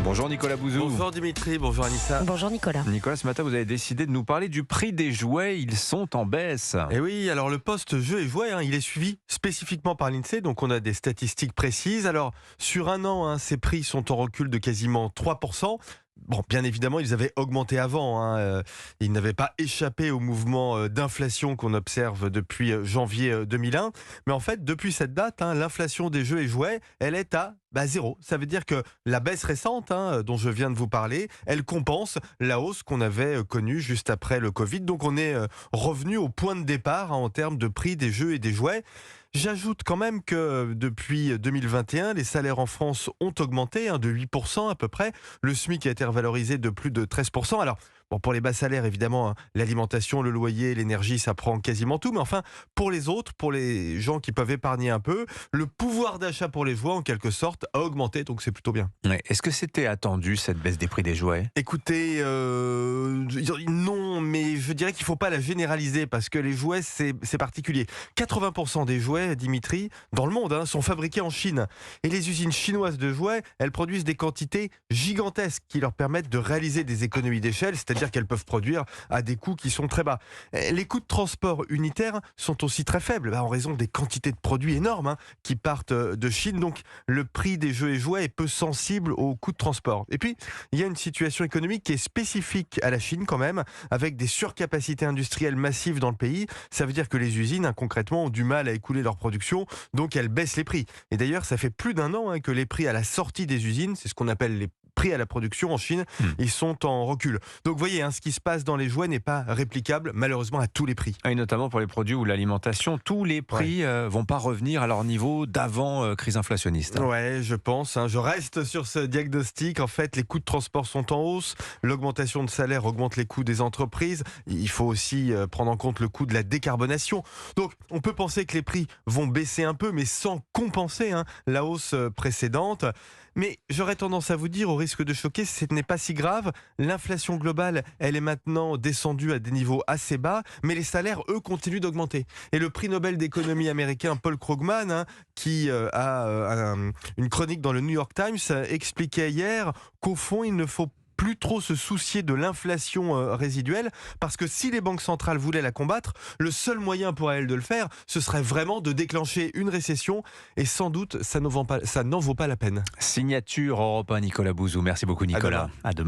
Bonjour Nicolas Bouzou. Bonjour Dimitri, bonjour Anissa. Bonjour Nicolas. Nicolas, ce matin vous avez décidé de nous parler du prix des jouets, ils sont en baisse. Et oui, alors le poste jeux et jouets, il est suivi spécifiquement par l'INSEE, donc on a des statistiques précises. Alors sur un an, ces prix sont en recul de quasiment 3%. Bon, bien évidemment, ils avaient augmenté avant. Ils n'avaient pas échappé au mouvement d'inflation qu'on observe depuis janvier 2001. Mais en fait, depuis cette date, l'inflation des jeux et jouets, elle est à zéro. Ça veut dire que la baisse récente, dont je viens de vous parler, elle compense la hausse qu'on avait connue juste après le Covid. Donc on est revenu au point de départ en termes de prix des jeux et des jouets. J'ajoute quand même que depuis 2021, les salaires en France ont augmenté de 8% à peu près. Le SMIC a été revalorisé de plus de 13%. Alors, bon, pour les bas salaires, évidemment, l'alimentation, le loyer, l'énergie, ça prend quasiment tout. Mais enfin, pour les autres, pour les gens qui peuvent épargner un peu, le pouvoir d'achat pour les jouets, en quelque sorte, a augmenté. Donc c'est plutôt bien. Ouais. Est-ce que c'était attendu, cette baisse des prix des jouets ? Écoutez, non, mais je dirais qu'il ne faut pas la généraliser parce que les jouets, c'est particulier. 80% des jouets, Dimitri, dans le monde, sont fabriqués en Chine. Et les usines chinoises de jouets, elles produisent des quantités gigantesques qui leur permettent de réaliser des économies d'échelle, c'est-à-dire qu'elles peuvent produire à des coûts qui sont très bas. Les coûts de transport unitaires sont aussi très faibles, en raison des quantités de produits énormes qui partent de Chine. Donc le prix des jeux et jouets est peu sensible aux coûts de transport. Et puis, il y a une situation économique qui est spécifique à la Chine quand même, avec des surcapacités industrielles massives dans le pays. Ça veut dire que les usines, concrètement, ont du mal à écouler leur production, donc elles baissent les prix. Et d'ailleurs, ça fait plus d'un an que les prix à la sortie des usines, c'est ce qu'on appelle les prix à la production en Chine, ils sont en recul. Donc vous voyez, ce qui se passe dans les jouets n'est pas réplicable, malheureusement, à tous les prix. Et notamment pour les produits ou l'alimentation, tous les prix vont pas revenir à leur niveau d'avant crise inflationniste. Ouais, je pense. Je reste sur ce diagnostic. En fait, les coûts de transport sont en hausse. L'augmentation de salaire augmente les coûts des entreprises. Il faut aussi prendre en compte le coût de la décarbonation. Donc, on peut penser que les prix vont baisser un peu, mais sans compenser la hausse précédente. Mais j'aurais tendance à vous dire, au risque de choquer, ce n'est pas si grave. L'inflation globale, elle est maintenant descendue à des niveaux assez bas, mais les salaires, eux, continuent d'augmenter. Et le prix Nobel d'économie américain Paul Krugman, qui a une chronique dans le New York Times, expliquait hier qu'au fond, il ne faut plus trop se soucier de l'inflation résiduelle, parce que si les banques centrales voulaient la combattre, le seul moyen pour elles de le faire, ce serait vraiment de déclencher une récession, et sans doute, ça n'en vaut pas la peine. Signature Europe 1, Nicolas Bouzou. Merci beaucoup Nicolas. À demain.